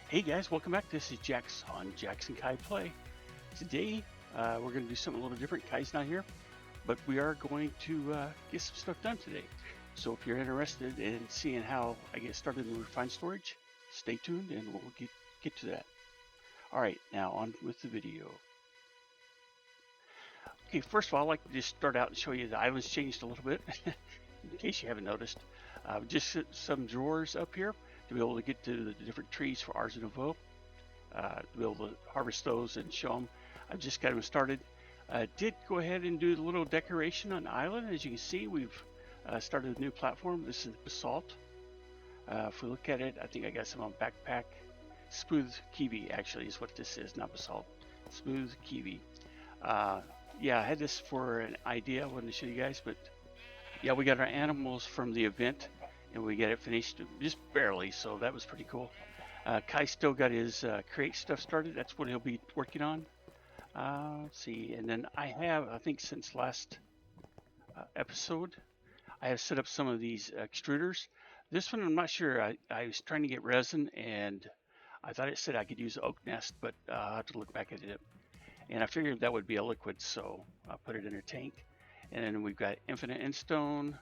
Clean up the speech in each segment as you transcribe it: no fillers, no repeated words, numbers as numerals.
Hey guys, welcome back. This is Jax on Jax and Kai Play. Today, we're going to do something a little different. Kai's not here, but we are going to get some stuff done today. So if you're interested in seeing how I get started in refined storage, stay tuned and we'll get to that. All right, now on with the video. Okay, first of all, I'd like to just start out and show you the island's changed a little bit, in case you haven't noticed. Just some drawers up here to be able to get to the different trees for Ars Nouveau, to be able to harvest those and show them. I've just got them started. Did go ahead and do the little decoration on the island. As you can see, we've started a new platform. This is basalt. If we look at it, I think I got some on backpack. Smooth kiwi actually is what this is, not basalt. Smooth kiwi. Yeah, I had this for an idea. I wanted to show you guys, but yeah, we got our animals from the event and we got it finished just barely, so that was pretty cool. Kai still got his create stuff started. That's what he'll be working on. Let's see, and then I think since last episode, I have set up some of these extruders. This one, I'm not sure. I was trying to get resin, and I thought it said I could use oak nest, but I'll have to look back at it. And I figured that would be a liquid, so I'll put it in a tank. And then we've got infinite endstone.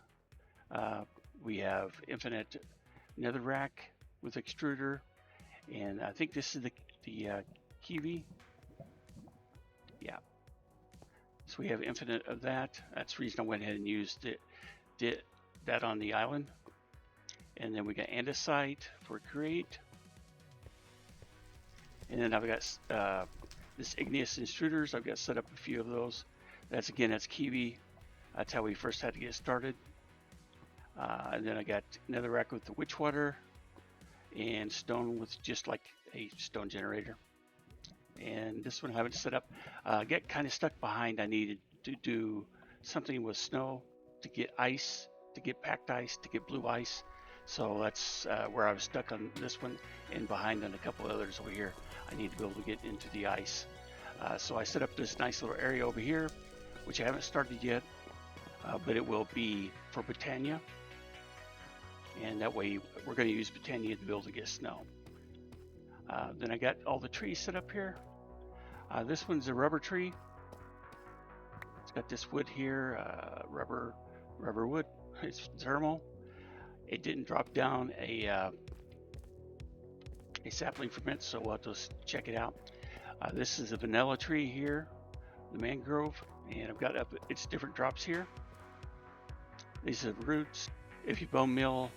We have infinite netherrack with extruder, and I think this is the kiwi. Yeah. So we have infinite of that. That's the reason I went ahead and used did that on the island. And then we got andesite for create. And then I've got this igneous extruders. I've got set up a few of those. That's kiwi. That's how we first had to get started. And then I got netherrack with the witch water and stone with just like a stone generator. And this one I haven't set up. I got kind of stuck behind. I needed to do something with snow to get ice, to get packed ice, to get blue ice. So that's where I was stuck on this one and behind on a couple others over here. I need to be able to get into the ice. So I set up this nice little area over here, which I haven't started yet, but it will be for Britannia. And that way we're going to use Britannia to be able to get snow. Then I got all the trees set up here. This one's a rubber tree. It's got this wood here, rubber wood. It's thermal. It didn't drop down a sapling ferment, so we'll have to check it out. This is a vanilla tree here, the mangrove, and I've got its different drops here. These are roots. If you bone mill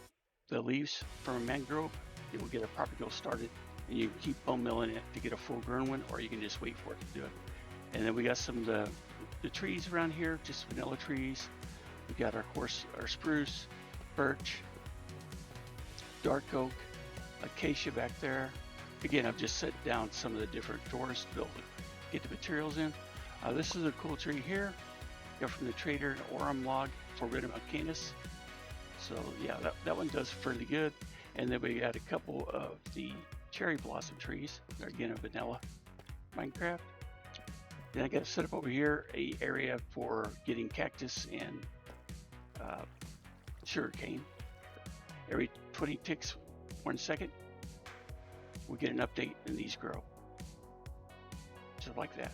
the leaves from a mangrove, it will get a proper growth started, and you can keep bone milling it to get a full grown one, or you can just wait for it to do it. And then we got some of the trees around here, just vanilla trees. We got our spruce, birch, dark oak, acacia back there. Again, I've just set down some of the different doors to be able to get the materials in. This is a cool tree here. Got from the trader, an Aurum log for Runaway. So yeah, that one does fairly good. And then we got a couple of the cherry blossom trees. They're again a vanilla Minecraft. Then I got to set up over here a area for getting cactus and sugarcane. Every 20 ticks, 1 second, we get an update and these grow. Just like that.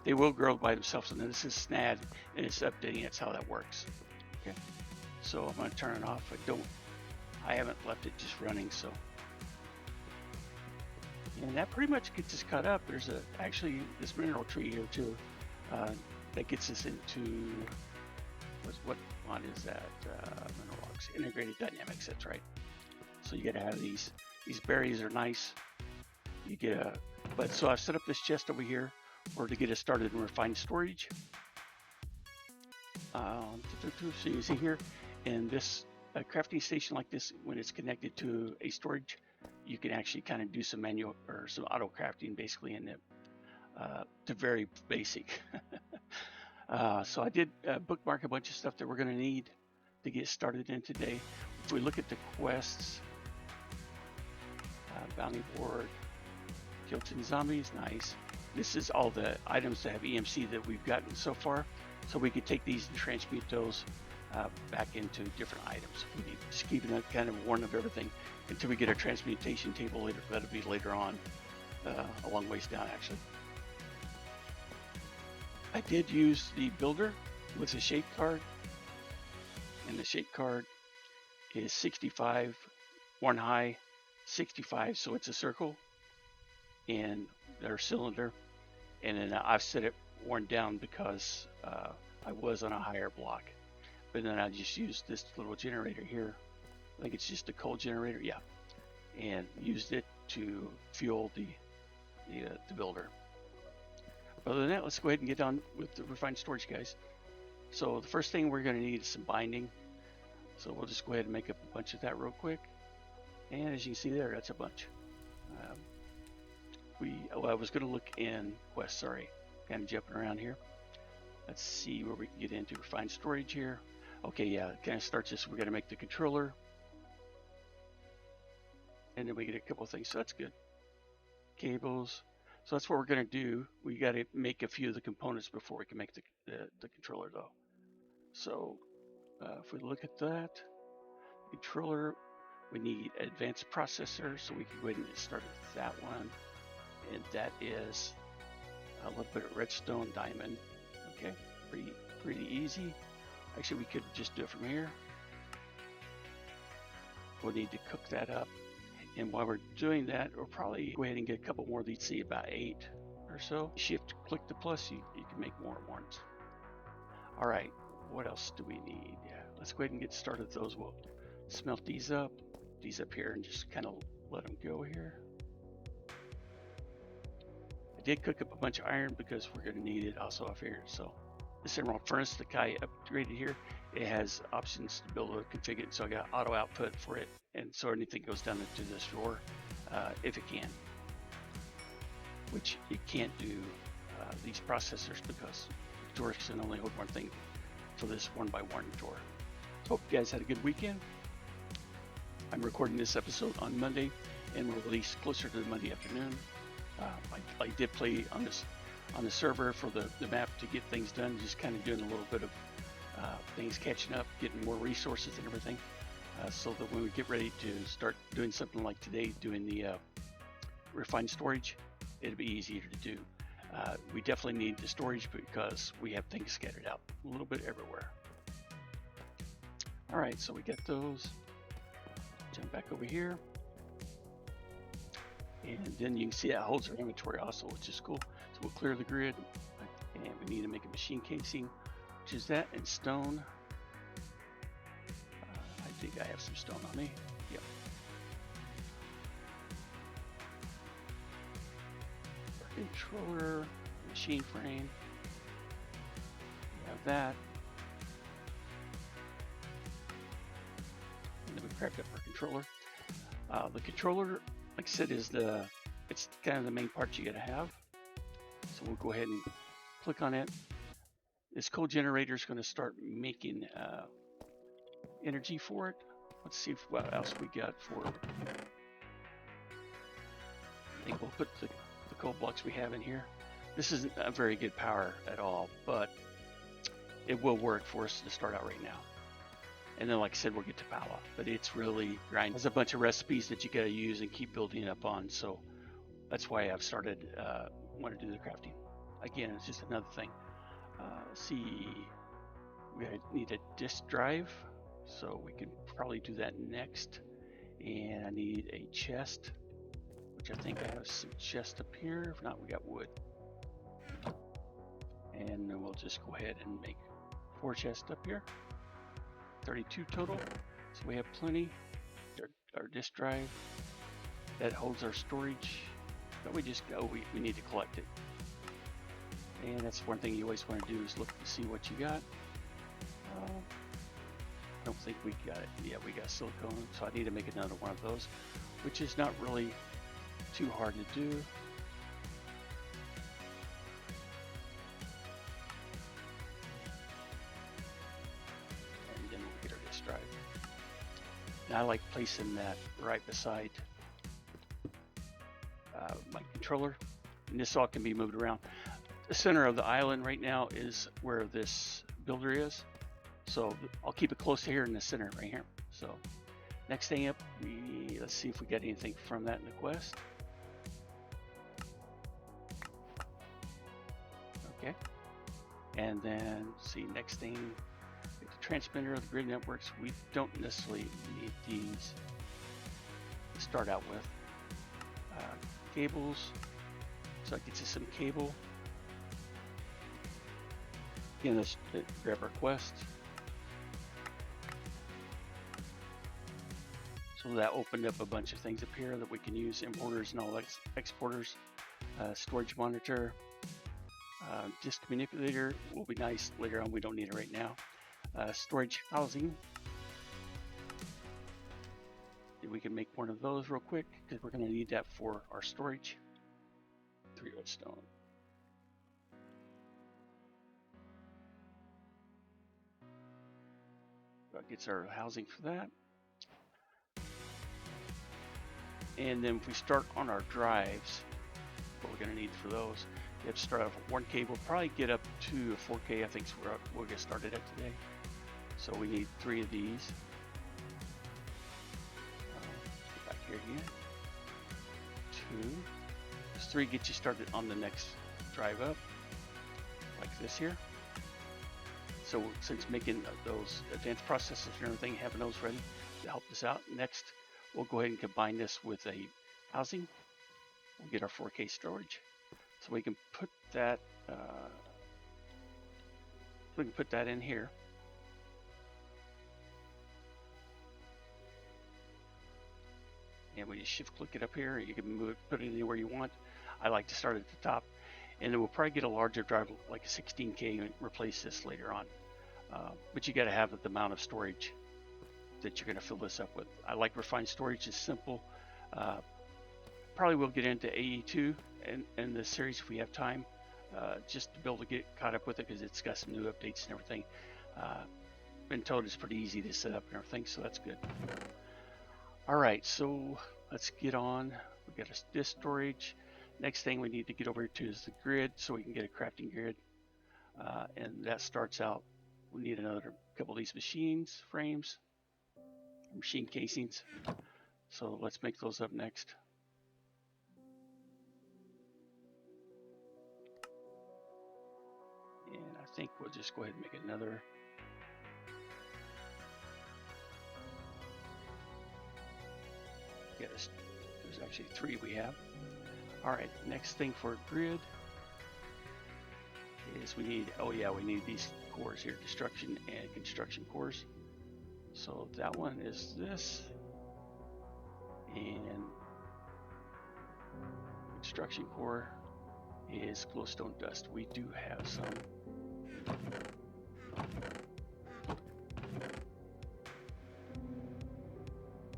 They will grow by themselves, and then this is SNAD and it's updating. That's how that works. Okay. So I'm going to turn it off. I haven't left it just running, so. And that pretty much gets us caught up. There's actually this mineral tree here too, that gets us into, what mod is that? Mineralogs, integrated dynamics, that's right. So you gotta have these berries are nice. You get so I've set up this chest over here to get us started in refined storage. So you see here, and this crafting station like this, when it's connected to a storage, you can actually kind of do some manual or some auto crafting basically in it, to very basic. So I did bookmark a bunch of stuff that we're going to need to get started in today. If we look at the quests, bounty board, kill 10 zombies, nice. This is all the items that have EMC that we've gotten so far. So we could take these and transmute those back into different items. We need just keeping that kind of one of everything until we get our transmutation table later. That'll be later on, a long ways down actually. I did use the builder with the shape card, and the shape card is 65 one high, 65, so it's a circle and their cylinder, and then I've set it one down because I was on a higher block, but then I just used this little generator here. I think it's just a coal generator, yeah, and used it to fuel the builder. Other than that, let's go ahead and get on with the refined storage, guys. So the first thing we're going to need is some binding. So we'll just go ahead and make up a bunch of that real quick. And as you can see there, that's a bunch. I was going to look in Quest, sorry, kind of jumping around here. Let's see where we can get into refined storage here. Okay, yeah, it kind of starts this. We're going to make the controller. And then we get a couple of things, so that's good. Cables. So that's what we're going to do. We got to make a few of the components before we can make the controller though. So if we look at that, controller, we need advanced processor, so we can go ahead and get started with that one. And that is a little bit of redstone diamond. Okay, pretty easy. Actually, we could just do it from here. We'll need to cook that up. And while we're doing that, we'll probably go ahead and get a couple more. You'd see about 8 or so. Shift, click the plus, you can make more ones. All right, what else do we need? Let's go ahead and get started with those. We'll smelt these up here, and just kind of let them go here. I did cook up a bunch of iron because we're going to need it also off here. So this emerald furnace, the Kai upgraded here, it has options to be able to configure it. So I got auto output for it, and so anything goes down into this drawer if it can, which it can't do these processors because drawers can only hold one thing for this 1x1 drawer. Hope you guys had a good weekend. I'm recording this episode on Monday, and we'll release closer to the Monday afternoon. I did play on the server for the map to get things done, just kind of doing a little bit of things catching up, getting more resources and everything, so that when we get ready to start doing something like today, doing the refined storage, it'll be easier to do. We definitely need the storage because we have things scattered out a little bit everywhere. All right, so we get those. Jump back over here. And then you can see that holds our inventory also, which is cool. So we'll clear the grid, and we need to make a machine casing, which is that, and stone. I think I have some stone on me. Yep. Controller, machine frame. We have that. And then we cracked up our controller. The controller, like I said, it's kind of the main part you gotta have. So we'll go ahead and click on it. This coal generator is going to start making energy for it. Let's see what else we got for it. I think we'll put the coal blocks we have in here. This isn't a very good power at all, but it will work for us to start out right now. And then, like I said, we'll get to power, but it's really grinding. There's a bunch of recipes that you got to use and keep building up on. So that's why I've started want to do the crafting. Again, it's just another thing. Let's see, we need a disk drive, so we can probably do that next. And I need a chest, which I think I have some chest up here. If not, we got wood. And then we'll just go ahead and make 4 chests up here. 32 total, so we have plenty. Our disk drive that holds our storage, but we just go, we need to collect it. And that's one thing you always want to do, is look to see what you got. I don't think we got it. Yeah, we got silicone, so I need to make another one of those, which is not really too hard to do. And I like placing that right beside my controller, and this all can be moved around. The center of the island right now is where this builder is, So I'll keep it close to here in the center right here. So next thing up, let's see if we get anything from that in the quest. Okay. And then see, next thing, the transmitter of the grid networks. We don't necessarily need these to start out with. Cables. So I get you some cable. Again, let's grab our quest. So that opened up a bunch of things up here that we can use, importers and all exporters. Storage monitor, disk manipulator will be nice later on. We don't need it right now. Storage housing. We can make one of those real quick because we're going to need that for our storage. 3 redstone. That gets our housing for that. And then if we start on our drives, what we're going to need for those, we have to start off with 1 cable, probably get up to a 4K. I think we'll get started at today. So we need 3 of these. Get back here again. 2. This 3 gets you started on the next drive up, like this here. So since making those advanced processors and everything, having those ready to help us out. Next, we'll go ahead and combine this with a housing. We'll get our 4K storage. So we can put that in here. And we just shift click it up here. You can move it, put it anywhere you want. I like to start at the top. And then we'll probably get a larger drive, like a 16K, and replace this later on. But you got to have the amount of storage that you're going to fill this up with. I like refined storage. It's simple. Probably will get into AE2 in this series if we have time, just to be able to get caught up with it because it's got some new updates and everything. Been told it's pretty easy to set up and everything, so that's good. All right, so let's get on. We got this storage. Next thing we need to get over to is the grid, so we can get a crafting grid, and that starts out. We need another couple of these frames, machine casings. So let's make those up next. And I think we'll just go ahead and make another. Yeah, there's actually 3 we have. All right, next thing for grid is we need, we need these cores here, destruction and construction cores. So that one is this, and construction core is glowstone dust. We do have some.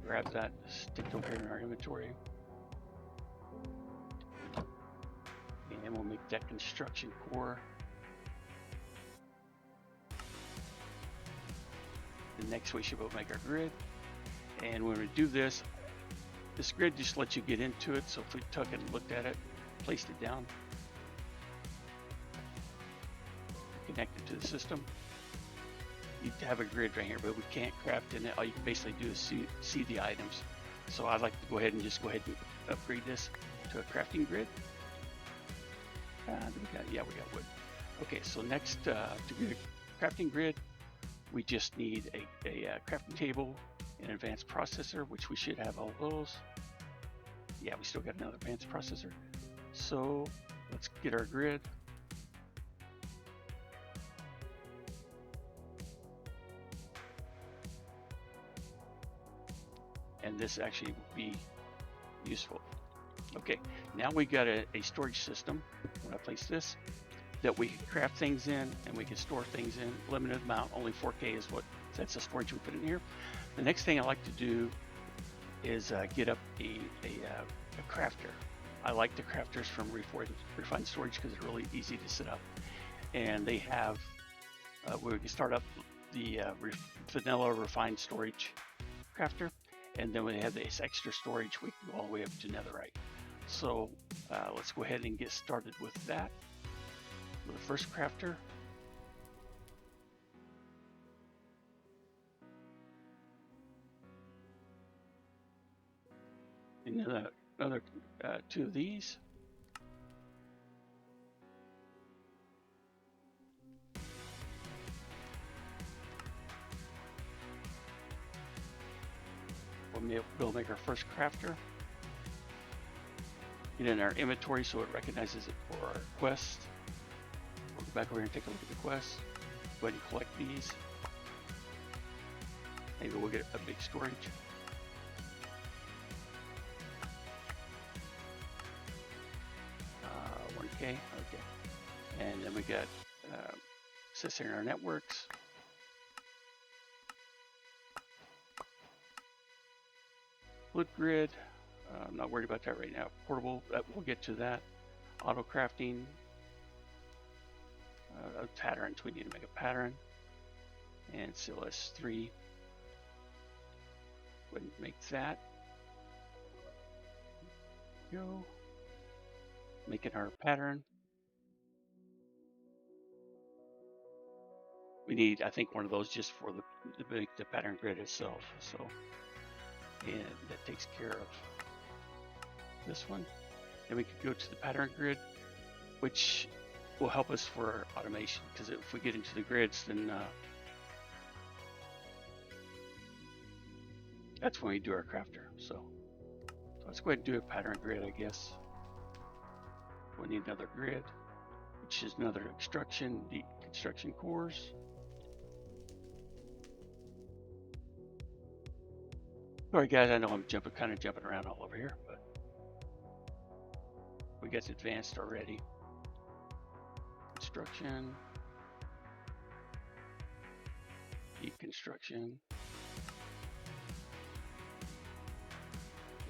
Grab that, stick it over here in our inventory. And we'll make that construction core. The next we should make our grid. And when we do this grid just lets you get into it. So if we took it and looked at it, placed it down, connect it to the system, you have a grid right here, but we can't craft in it. All you can basically do is see the items. So I'd like to go ahead and and upgrade this to a crafting grid. We got wood. Okay, so next to get a crafting grid, we just need a crafting table, an advanced processor, which we should have all those. Yeah, we still got another advanced processor. So let's get our grid. And this actually would be useful. Okay, now we got a storage system. When I place this, that we can craft things in and we can store things in. Limited amount, only 4K is that's the storage we put in here. The next thing I like to do is get up a crafter. I like the crafters from Refined Storage because they're really easy to set up, and they have where we can start up the vanilla Refined Storage crafter, and then when they have this extra storage, we can go all the way up to netherite. So let's go ahead and get started with that. With the first crafter, And another 2 of these. We'll make our first crafter. Get in our inventory so it recognizes it for our quest. We'll go back over here and take a look at the quest. Go ahead and collect these. Maybe we'll get a big storage. Uh, 1K, okay. And then we got accessing our networks. Flip grid, I'm not worried about that right now. Portable, we'll get to that. Auto crafting, patterns, we need to make a pattern. And CLS3, wouldn't make that. Go, making our pattern. We need, I think, one of those just for the pattern grid itself. So, and that takes care of this one. Then we can go to the pattern grid, which will help us for automation, because if we get into the grids, then that's when we do our crafter. So let's go ahead and do a pattern grid, I guess. We need another grid, which is another extraction, deconstruction cores. Sorry guys, I know I'm kind of jumping around all over here, but we got advanced already. Construction, deconstruction.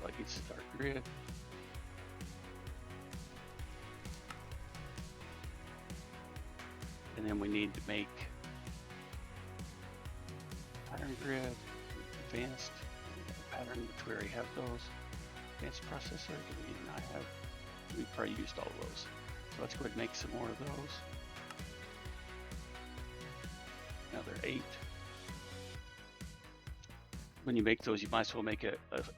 Like it's our grid. And then we need to make pattern grid, advanced pattern, which we already have those. Advanced processor, do we not have? We probably used all of those. So let's go ahead and make some more of those. Another 8. When you make those, you might as well make a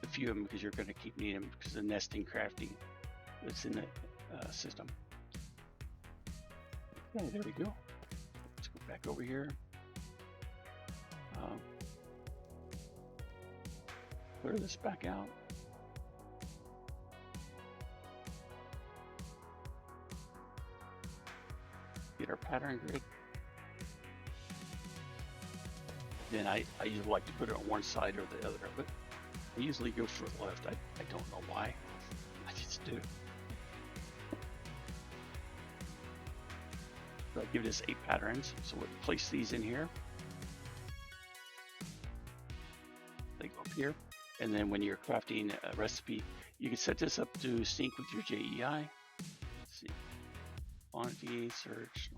few of them, because you're going to keep needing them because of the nesting crafting that's in the system. Okay, there we go. Let's go back over here. Clear this back out. Get our pattern grid. Then I usually like to put it on one side or the other of it. I usually go for the left. I don't know why. I just do. So I give this 8 patterns. So we'll place these in here. They go up here. And then when you're crafting a recipe, you can set this up to sync with your JEI. Let's see. Quantity, search,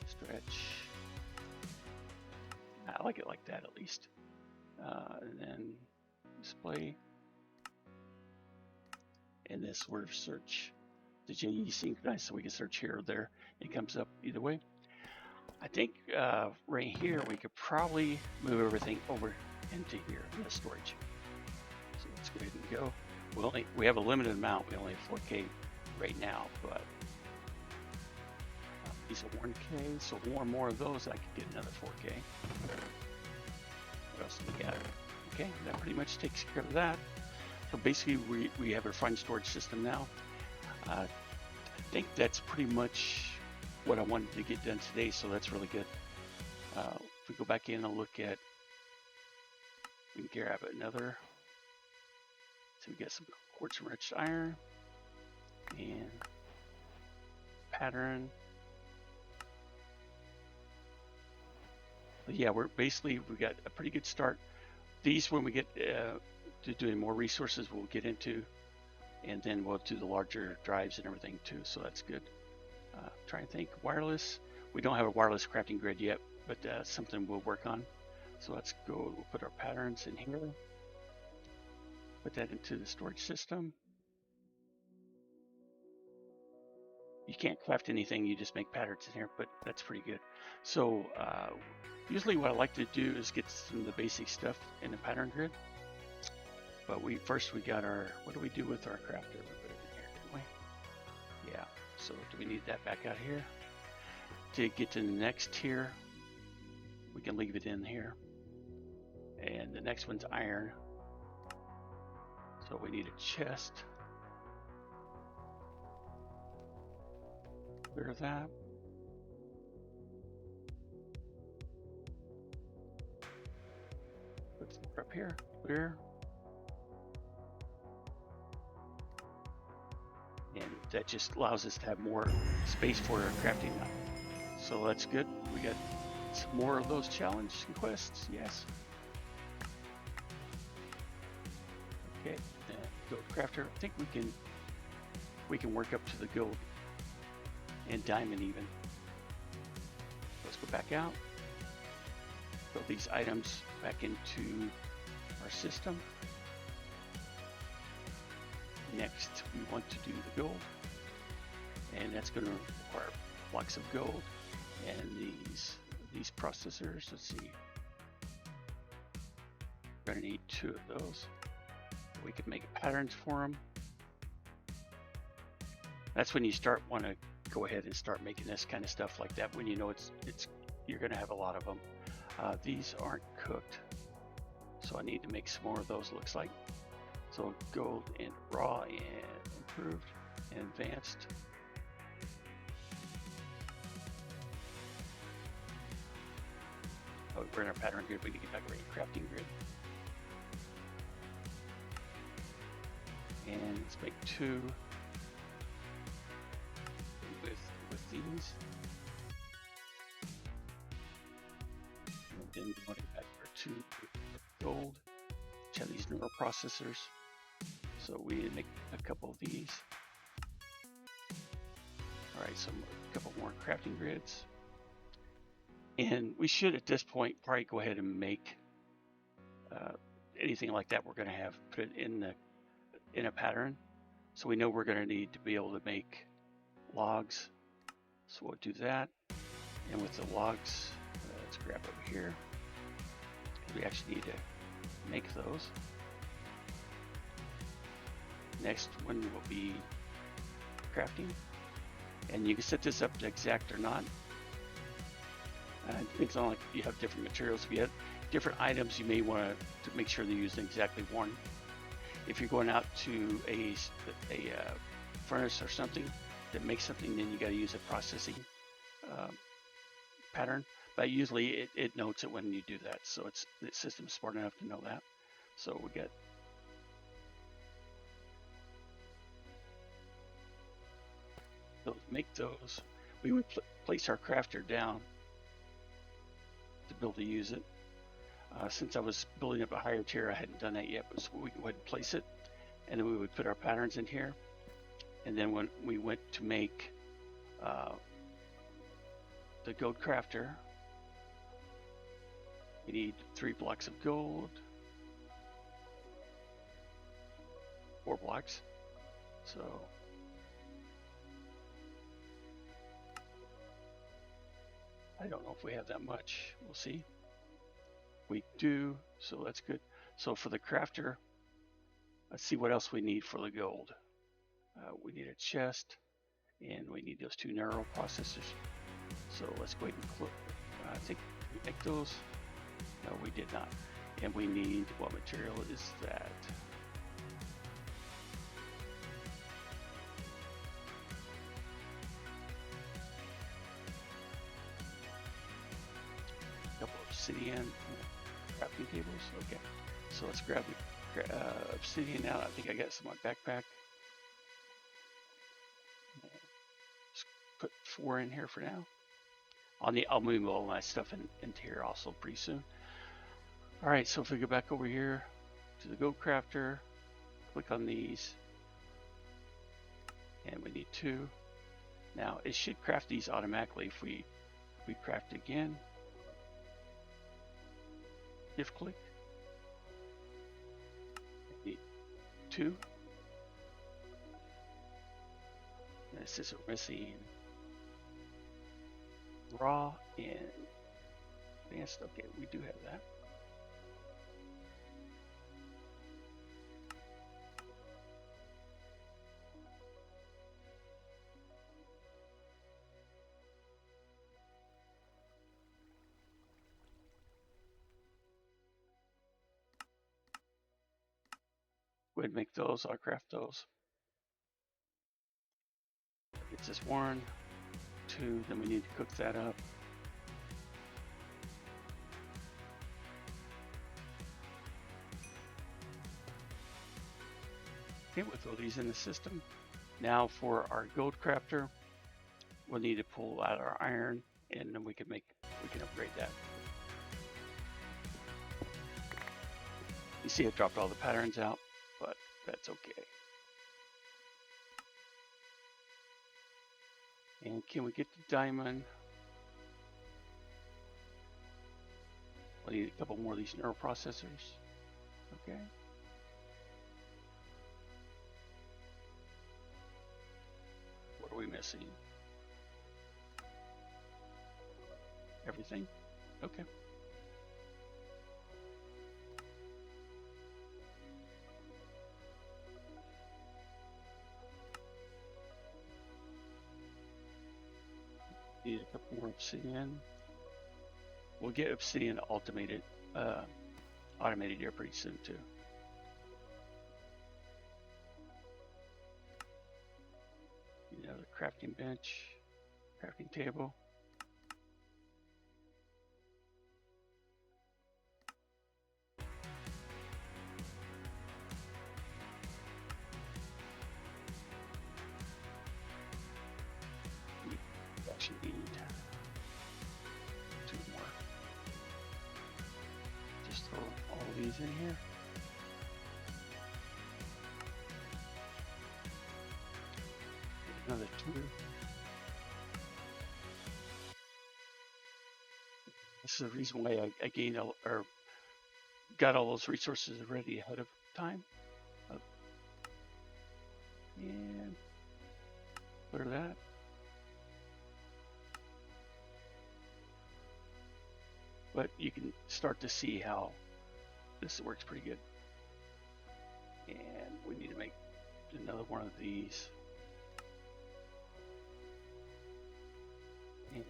stretch. I like it like that at least. And then display. And this word search. The JE synchronized, so we can search here or there. It comes up either way. I think right here we could probably move everything over into here in the storage. So let's go ahead and go. We have a limited amount. We only have 4K right now, but these are 1K. So one more of those, I could get another 4K. What else do we got? Okay, that pretty much takes care of that. So basically, we have a refined storage system now. I think that's pretty much what I wanted to get done today, so that's really good. If we go back in and look at, we can grab another. So we got some quartz enriched iron and pattern. But yeah, we got a pretty good start. These, when we get to doing more resources, we'll get into, and then we'll do the larger drives and everything too. So that's good. Try and think wireless. We don't have a wireless crafting grid yet, but something we'll work on. So let's go. We'll put our patterns in here. Put that into the storage system. You can't craft anything, you just make patterns in here, but that's pretty good. So usually what I like to do is get some of the basic stuff in the pattern grid. But first we got our, what do we do with our crafter? We put it in here, didn't we? Yeah. So do we need that back out here? To get to the next tier, we can leave it in here. And the next one's iron. So we need a chest. Clear that. Put some up here. Clear. And that just allows us to have more space for our crafting now. So that's good. We got some more of those challenges and quests. Yes. Okay. Gold crafter. I think we can work up to the gold and diamond even. Let's go back out. Put these items back into our system. Next, we want to do the gold, and that's going to require blocks of gold and these processors. Let's see, we're going to need 2 of those. We can make patterns for them. That's when you want to go ahead and start making this kind of stuff like that. When you know you're going to have a lot of them. These aren't cooked, so I need to make some more of those. Looks like. So gold and raw and improved and advanced. Oh, we're in our pattern grid. We need to get back to our crafting grid. And let's make 2 with these. And then we want to get back for 2 gold. Which have these neural processors. So we need to make a couple of these. All right, so a couple more crafting grids. And we should, at this point, probably go ahead and make anything like that we're going to have put it in a pattern. So we know we're going to need to be able to make logs. So we'll do that. And with the logs, let's grab over here. We actually need to make those. Next one will be crafting, and you can set this up to exact or not. It's not like you have different materials. If you have different items, you may want to make sure they're using exactly one. If you're going out to a furnace or something that makes something, then you got to use a processing pattern. But usually it notes it when you do that, so the system's smart enough to know that. So we get those. Make those. We would place our crafter down to be able to use it. Since I was building up a higher tier, I hadn't done that yet, but so we would go ahead and place it, and then we would put our patterns in here. And then when we went to make the gold crafter, we need 3 blocks of gold, 4 blocks. So I don't know if we have that much. We'll see. We do, so that's good. So for the crafter, let's see what else we need for the gold. We need a chest, and we need those 2 neural processors. So let's go ahead and click. I think we make those. No, we did not. And we need, what material is that? A couple of obsidian crafting tables. Okay, so let's grab the obsidian out. I think I got some on my backpack. Just put 4 in here for now. I'll move all my stuff into here also pretty soon. All right, so if we go back over here to the gold crafter, click on these, and we need 2. Now it should craft these automatically. If we craft again, shift click, need 2. And it says we're missing raw and advanced. Okay, we do have that. go ahead and make those. I'll craft those. It's just 1, 2, then we need to cook that up. Okay, we'll throw these in the system. Now for our gold crafter, we'll need to pull out our iron, and then we can upgrade that. You see it dropped all the patterns out, but that's okay. And can we get the diamond? We'll need a couple more of these neural processors. Okay. What are we missing? Everything? Okay. Need a couple more obsidian. We'll get obsidian automated here pretty soon too. You know, the crafting bench, crafting table. We actually need 2 more. Just throw all of these in here. Another 2. This is the reason why I gained or got all those resources ready ahead of time. And clear that. But you can start to see how this works pretty good. And we need to make another one of these. And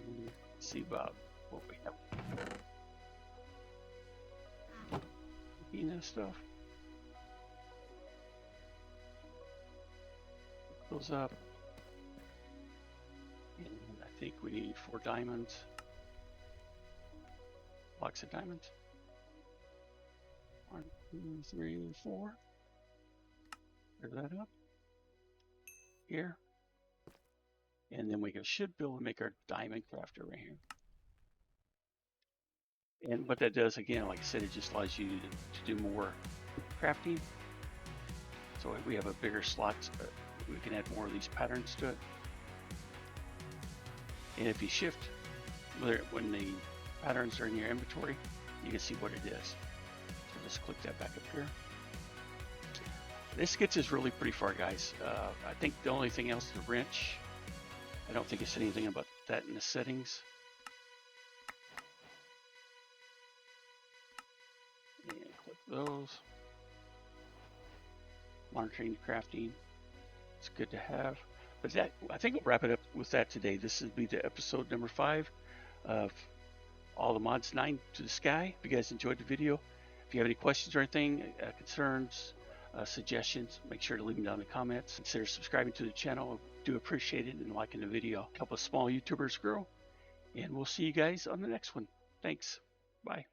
see about what we have. Stuff. Goes up. And I think we need 4 diamonds. Blocks of diamonds. 1, 2, 3, 4. Clear that up. Here. And then we should be able to make our diamond crafter right here. And what that does, again, like I said, it just allows you to do more crafting. So we have a bigger slot, we can add more of these patterns to it. And if you shift, when the patterns are in your inventory, you can see what it is. So just click that back up here. This gets us really pretty far, guys. I think the only thing else is the wrench. I don't think it's anything about that in the settings. And click those. Monitoring crafting. It's good to have. But that, I think we'll wrap it up with that today. This will be the episode number 5 of All the Mods 9 to the Sky. If you guys enjoyed the video, if you have any questions or anything, concerns, suggestions, make sure to leave them down in the comments. Consider subscribing to the channel. Do appreciate it, and liking the video. Help us small YouTubers grow. And we'll see you guys on the next one. Thanks. Bye.